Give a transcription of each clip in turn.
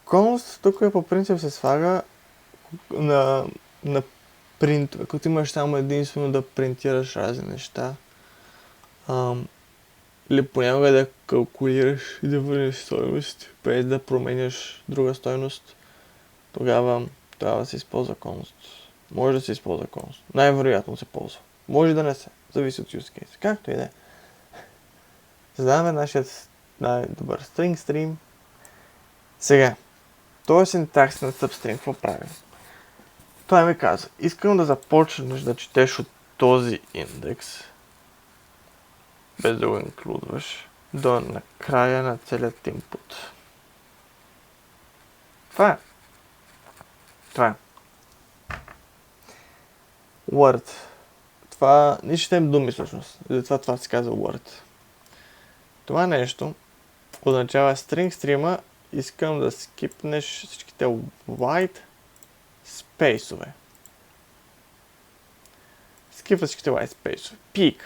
Const тук по принцип се слага на принтове, като имаш само единствено да принтираш разни неща. Или понякога да калкулираш и да върнеш стойност, без да променяш друга стойност, тогава се използва const. Може да се използва const. Най-вероятно се ползва. Може да не се. Зависи от use case. Както и да е. Създаваме нашия най-добър string stream. Сега, този синтакс на substring, какво прави? Той ми каза, искам да започнеш да четеш от този индекс, без да го инклюдваш, до накрая на целият input. Това е. Word. Това не четем думи всъщност. Затова това се казва Word. Това нещо означава string stream-а, искам да скипнеш всичките white спейсове. Скипва всичките white спейсове. Peak.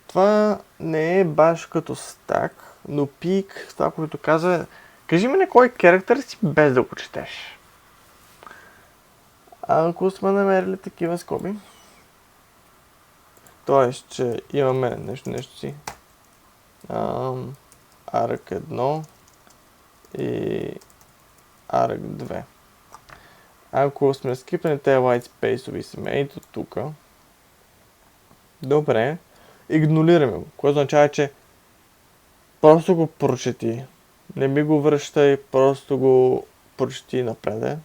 Това не е баш като stack, но peak, това, което казва, кажи ми на кой character си без да го четеш. Ако сме намерили такива скоби, т.е. че имаме нещо си, arc1 и arc2. Ако сме скипнали тези white space-ови семейто тук, добре, игнорираме го, което означава, че просто го прочети. Не ми го връщай, просто го прочети напред.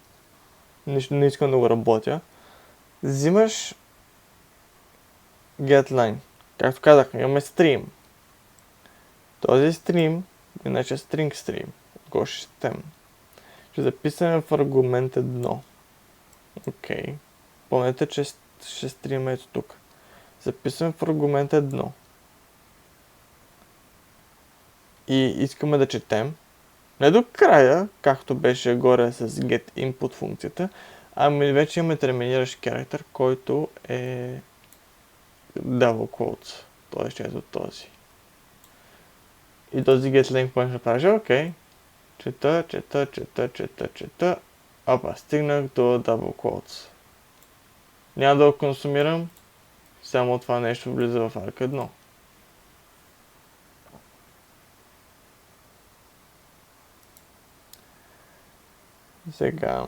Не искам да го работя. Взимаш getLine. Както казах, имаме стрим. Този стрим, иначе string stream, го ще четем. Ще записаме в аргумент 1. Окей. Помните, че ще стрима ето тук. Записваме в аргумент 1. И искаме да четем. Не до края, както беше горе с getInput функцията, ами вече имаме терминиращ character, който е double quotes. Той ще ето този. И този getLink може да направиш, окей. Чета. Опа, стигнах до double quotes. Няма да го консумирам, само това нещо влиза в arc 1. Сега.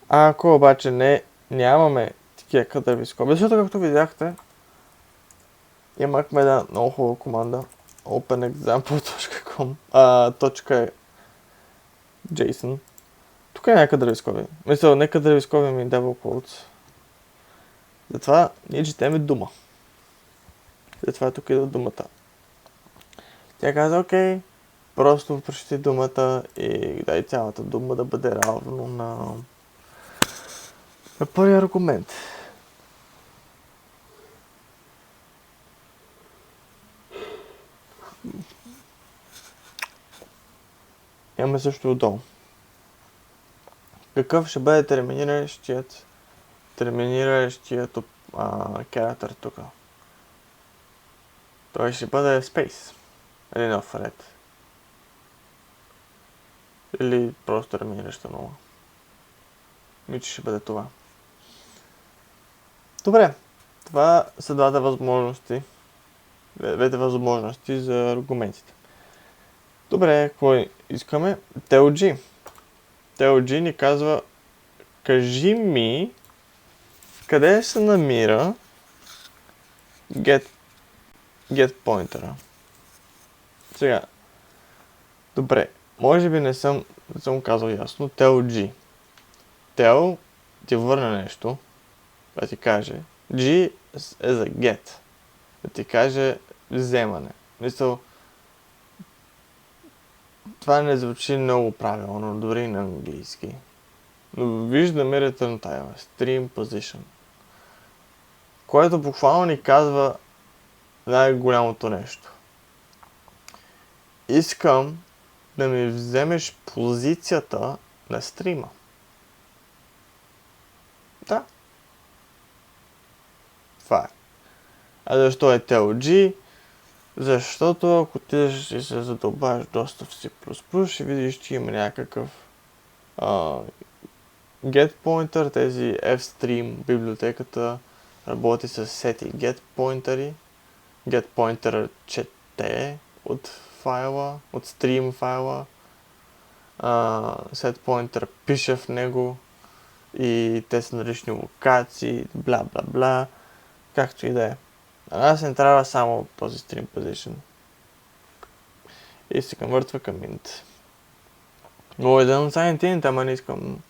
Ако обаче нямаме такива кадърви скоби, защото както видяхте, имахме една много хубава команда openexample.com .json. Тук е някъде скоби. Мисля, не кадърви скоби ми double quotes. Затова ние четеме дума. Затова тук идва думата. Тя каза, окей, просто прочети думата и дай цялата дума да бъде равно на първия аргумент. Имаме също отдолу. Какъв ще бъде терминиращият character тук? Той ще бъде space. Или нов ред. Или просто терминираща нова. Мисля, ще бъде това. Добре. Това са двете възможности за аргументите. Добре, какво искаме? TLG. TLG ни казва, кажи ми къде се намира get pointer. Сега, добре, може би не съм казал ясно. TLG. Tel ти върне нещо, да ти каже. G е за get. Да ти каже вземане. Мисъл, това не звучи много правилно, дори на английски. Но виждаме return type, stream position. Което буквално ни казва най-голямото нещо. Искам да ми вземеш позицията на стрима. Да. Това е. А защо е TLG? Защото ако отидеш и се задълбаеш доста в C++, ще видиш, че има някакъв get pointer, тези fstream библиотеката работи с set и get pointer. Get pointer чете от файла, от stream файла. Set pointer пише в него и те са на различни локации, бла бла бла, както и да е. А нас не трябва само този stream position. И се конвъртва към int. Мога да направя int, ама не искам.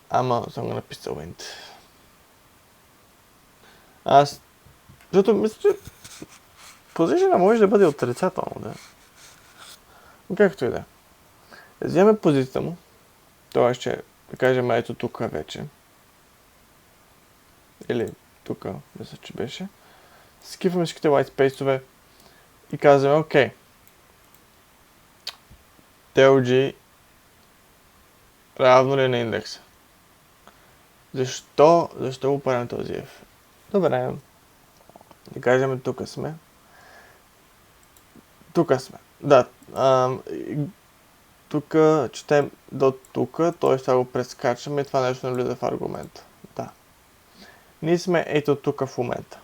Ама съм го написал int. Защото мисля, че position може да бъде отрицателно, да. Както и да е. Вземем позицията му. Това ще, да кажем, ето тук вече. Или тук, мисля, че беше. Скифваме всичките white space-ове и казваме, окей. TLG равно ли е на индекса? Защо го правим този F? Добре. Да кажем, тук сме. Да. Тук четем до тук, т.е. това го прескачаме и това нещо не влиза в аргумента. Да. Ние сме ето тук в момента.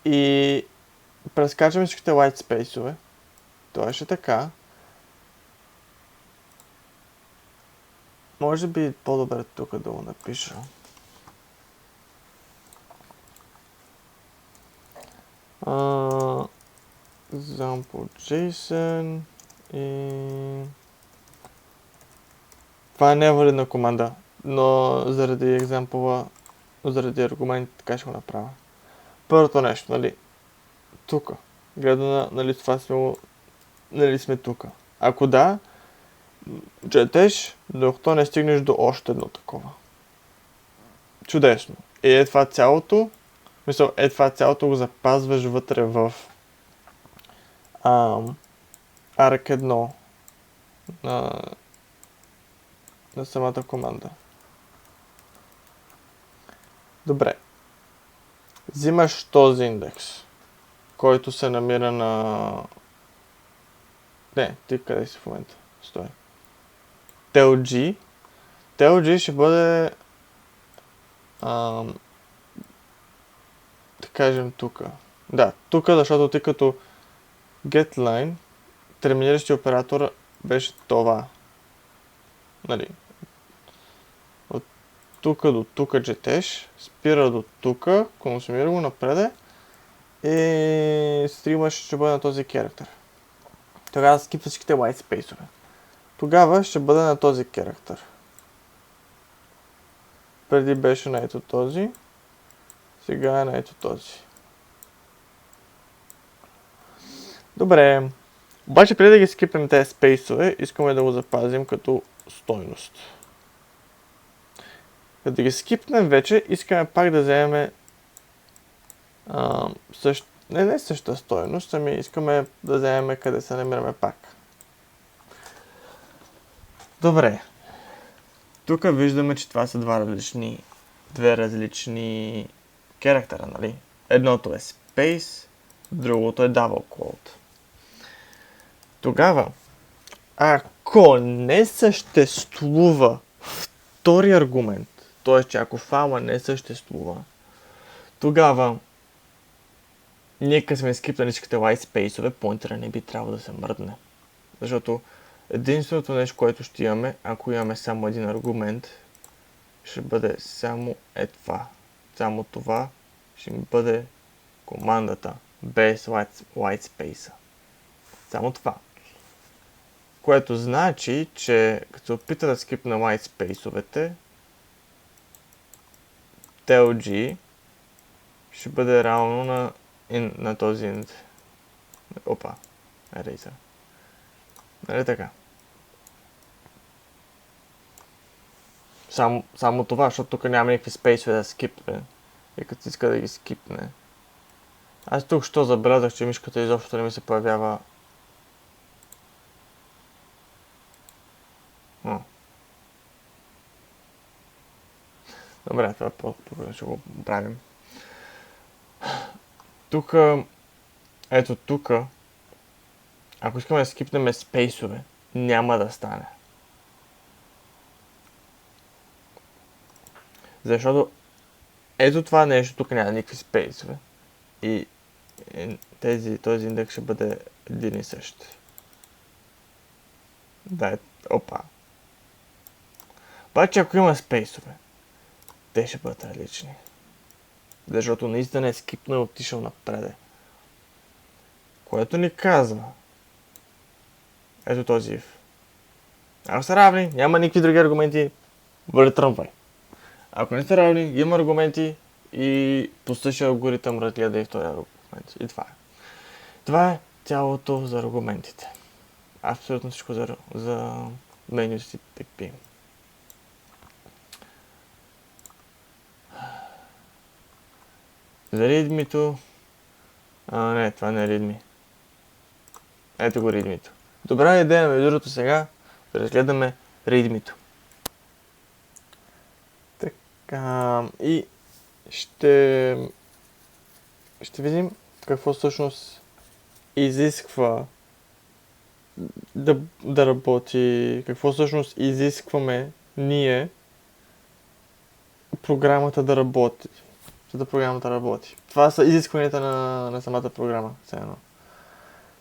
И прескачаме всичките white space-ове. Това ще така. Може би по-добре тук да го напиша. Example JSON и... Това не е валидна команда, но заради екзампла, заради аргумент, така ще го направя. Първото нещо, нали, тук. Гледа нали това сме тук. Ако да, четеш, докато не стигнеш до още едно такова. Чудесно. И това цялото, това цялото го запазваш вътре в arc 1 на самата команда. Добре. Взимаш този индекс, който се намира на... Не, ти къде си в момента? Стой. TLG. TLG ще бъде... да кажем тук. Да, тук, защото ти като getLine, терминиращи оператор беше това. Нали. От тук до тук четеш, спира до тук, консумира го напреде и стрима ще бъде на този character. Тогава скипва всичките white space-ове. Тогава ще бъде на този character. Преди беше на ето този, сега е на ето този. Добре. Обаче преди да ги скипнем тези спейсове, искаме да го запазим като стойност. Като да ги скипнем вече, искаме пак да вземем не същата стойност, ами искаме да вземем къде се намираме пак. Добре. Тук виждаме, че това са две различни характера, нали? Едното е space, другото е double quote. Тогава, ако не съществува втори аргумент, т.е. че ако файла не съществува, тогава ние като сме скипнали всичките white space-ове, поинтера не би трябвало да се мръдне. Защото единственото нещо, което ще имаме, ако имаме само един аргумент, ще бъде само това. Само това ще ми бъде командата без white space. Само това. Което значи, че като се опита да скипна white space-овете, TLG ще бъде равно на този int. Опа, eraser. Нали така? Само това, защото тук няма никакви спейсове да скипне. И като иска да ги скипне. Аз тук що забелязах, че мишката изобщо не ми се появява. Добре, това по-добре ще го правим. Тук ето тук, ако искаме да скипнем спейсове, няма да стане. Защото ето това нещо тук няма никакви спейсове. И този индекс ще бъде един и същ. Да, опа. Обаче ако има спейсове, те ще бъдат различни. Защото наистина е скипнал и отишъл напред. Което ни казва. Ето този if. Ако са равни, няма никакви други аргументи, бъде тръмвай. Ако не са равни, има аргументи и по същия алгоритъм разгледа и втория аргумент. И това е. Това е цялото за аргументите. Абсолютно всичко за меню CPP. За readme-то... не, това не е readme. Ето го readme-то. Добра идея, между другото, сега да разгледаме readme-то. Така, и ще видим какво всъщност изисква да работи, какво всъщност изискваме ние програмата да работи. За да програмата работи. Това са изискванията на самата програма.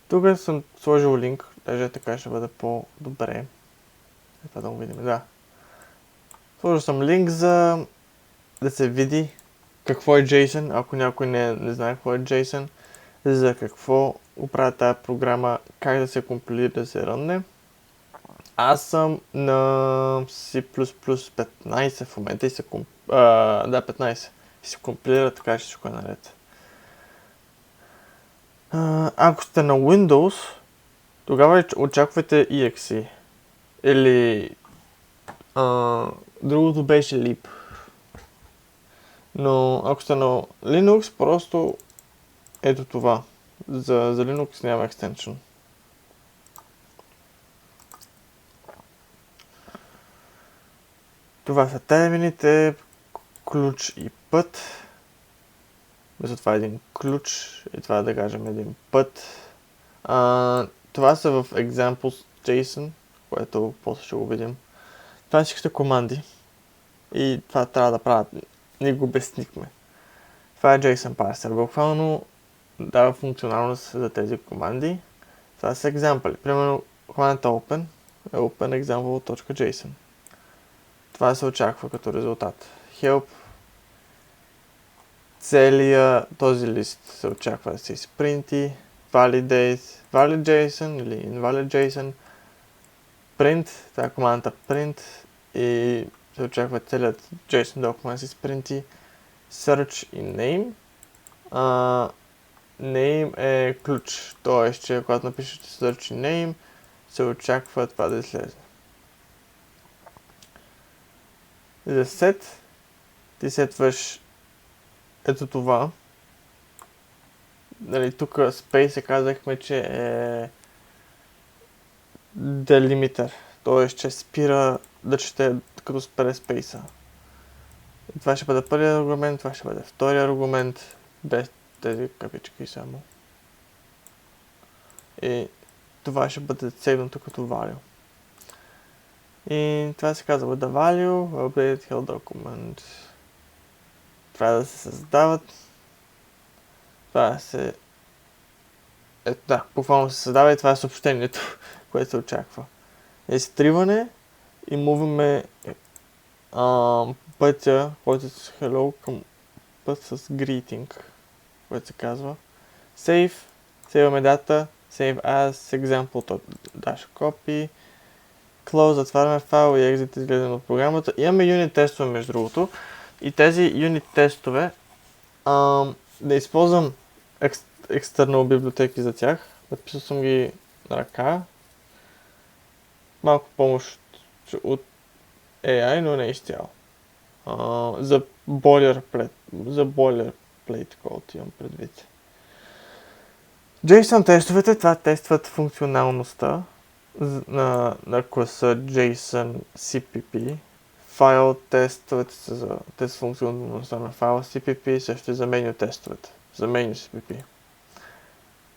Тук съм сложил линк, даже така ще бъде по-добре. Това да го видим, да. Сложил съм линк за да се види какво е JSON, ако някой не знае какво е JSON, за какво оправя тази програма, как да се компилира, да се рънне. Аз съм на C++ 15 в момента и се 15 и се компилира, така че всичко е наред. Ако сте на Windows, тогава очаквайте exe. Или другото беше lib. Но ако сте на Linux, просто ето това. За Linux няма екстеншън. Това са термините, ключ и път. Мисля, това е един ключ и това да кажем един път. Това са в examples.json, което после ще го видим. Това всичките команди. И това трябва да правят. Ние го обяснихме. Това е JSON parser. Буквално дава функционалност за тези команди. Това са екзампли. Примерно командата open е openexample.json. Това се очаква като резултат. Help. Целият този лист се очаква да се изпринти. Validate, valid.json или invalid.json. Print, това е командата print и се очаква целият JSON документ да се изпринти. Search и name. Name е ключ, т.е. че когато напишете search и name, се очаква това да излезе. За set, ти сетваш ето това. Нали, тук space казахме, че е delimiter, т.е. че спира да чете като спре спейса. И това ще бъде първият аргумент, това ще бъде втория аргумент, без тези капички само. И това ще бъде сегнато като value. И това се казва the value, update health document. Това да се създават. Това се... да, буквално се създава и това е съобщението, което се очаква. Изтриване и муваме пътя, който е с hello към път с greeting, което се казва. Save, сейваме дата, save as, example, dash copy, close, затваряме файл и exit изгледаме от програмата. Имаме юнит тестове между другото и тези юнит тестове да използвам екстернал библиотеки за тях. Написал съм ги на ръка. Малко помощ от AI, но не изцяло. За boilerplate код имам предвид. JSON тестовете, това тестват функционалността на класа JSON CPP. Файл тестовете са за тест функционалността на файла CPP, също и за меню тестовете, за меню CPP.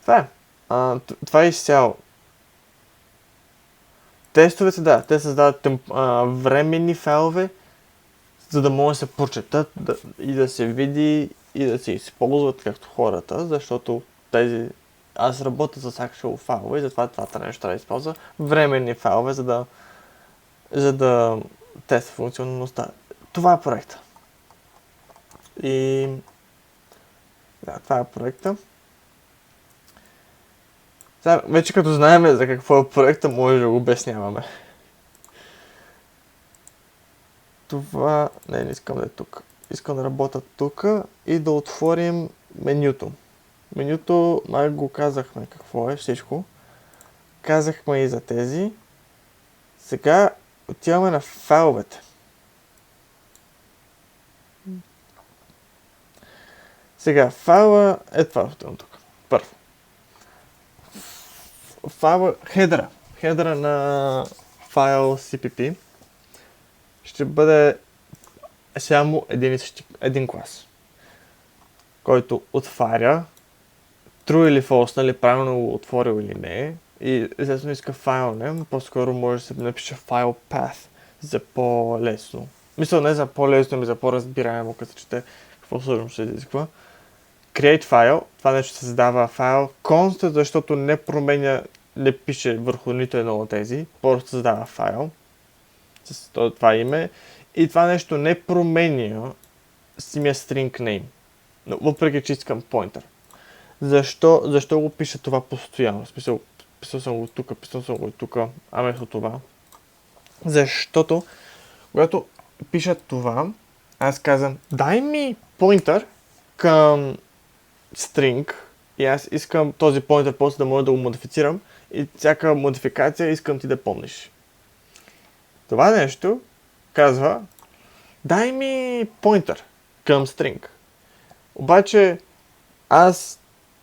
Това е. Това е изцяло. Тестовете, да, те създават временни файлове, за да могат да се прочетат и да се види и да се използват както хората, защото аз работя с actual файлове и затова това нещо трябва да използва временни файлове, за да тества функционалността. Това е проекта. И да, това е проекта. Сега, вече като знаем за какво е проекта, може да го обясняваме. Това... Не искам да е тук. Искам да работя тук и да отворим менюто. Менюто, май го казахме какво е всичко. Казахме и за тези. Сега отиваме на файловете. Сега, файла е това отивам тук. Първо. Файла, хедера на файл CPP ще бъде само един клас, който отваря true или false, нали, правилно го отворил или не. И естествено иска файл name, по-скоро може да се напише file path за по-лесно. Мисля, не за по-лесно, ами за по-разбираемо, като чете какво сложим ще изисква. Create file, това нещо създава файл constant, защото не пише върху нито едно от тези, просто създава файл с това име и това нещо не променя самия string name, но въпреки че искам pointer. Защо го пиша това постоянно? Писал съм го тук, а вместо това. Защото, когато пиша това, аз казвам, дай ми pointer към string и аз искам този pointer после да мога да го модифицирам и всяка модификация искам ти да помниш. Това нещо казва, дай ми pointer към string. Обаче аз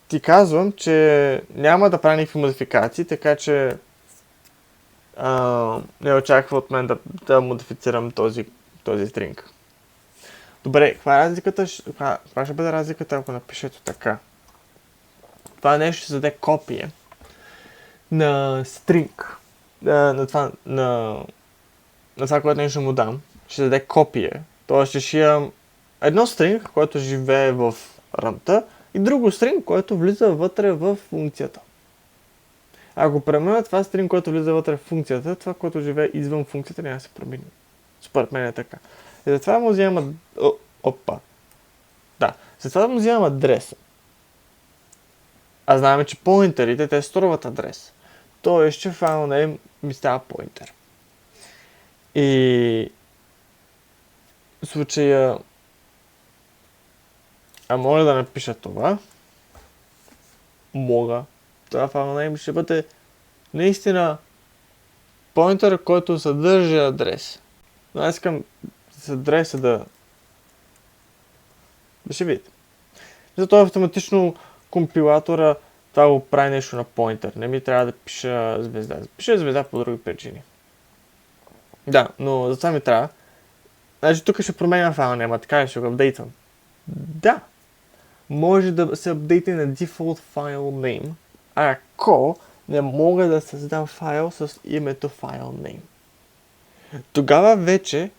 ти казвам, че няма да правя никакви модификации, така че не очаква от мен да модифицирам този string. Добре, каква ще бъде разликата, ако напишете така? Това нещо ще заде копие на string, на това, което нещо му дам, ще даде копие. Тоест ще имам едно string, което живее в ръмта и друго string, което влиза вътре в функцията. Ако премена това string, което влиза вътре в функцията, това, което живее извън функцията, няма да се промени. Според мен е така. И затова му вземам затова му вземам адреса. А знаем, че поинтерите, те струват адрес. Тоест, че файл name ми става поинтер. И в случая мога да напиша това. Мога. Това файл name ще бъде наистина поинтер, който съдържа адрес. Но аз искам с адреса да ще видите. Затова автоматично компилатора това го прави нещо на поинтер. Не ми трябва да пиша звезда. Пиша звезда по други причини. Да, но за това ми трябва. Значи тук ще променя файл нема, така ли ще го апдейтвам? Да. Може да се апдейти на default file name, ако не мога да създам файл с името file name. Тогава вече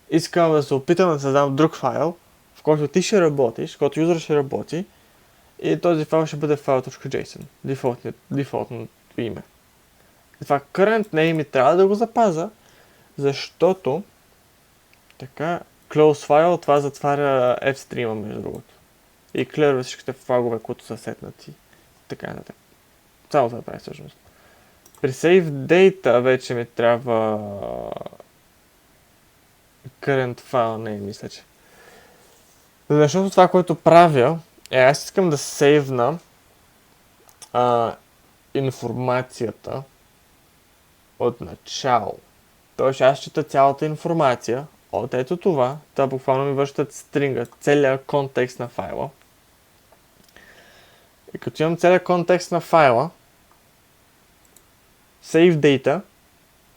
искам да се опитам да създам друг файл, в който ти ще работиш, в който юзер ще работи и този файл ще бъде file.json, дефолтното име. Това current name трябва да го запаза, защото така close file, това затваря f-stream между другото. И клерва всичките флагове, които са сетнати. Така нататък. Само това прави всъщност. При save data вече ми трябва current file name, мисля, че. Защото това, което правя, аз искам да сейвна информацията от начало. Тоест аз чета цялата информация от ето това. Това буквално ми връщат стринга, целият контекст на файла. И като имам целият контекст на файла, save data,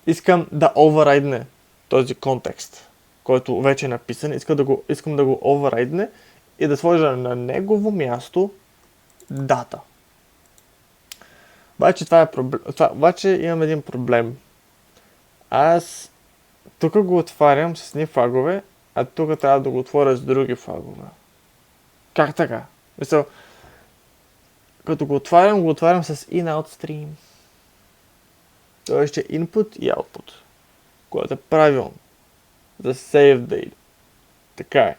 искам да override този контекст, който вече е написан. Искам да го override и да сложа на негово място дата. Обаче това е проблем. Обаче имам един проблем. Аз тук го отварям с едни флагове, а тук трябва да го отворя с други флагове. Как така? Мисъл, като го отварям с in-out stream. Тоест ще input и output. Което е правилно. За save date. Така е.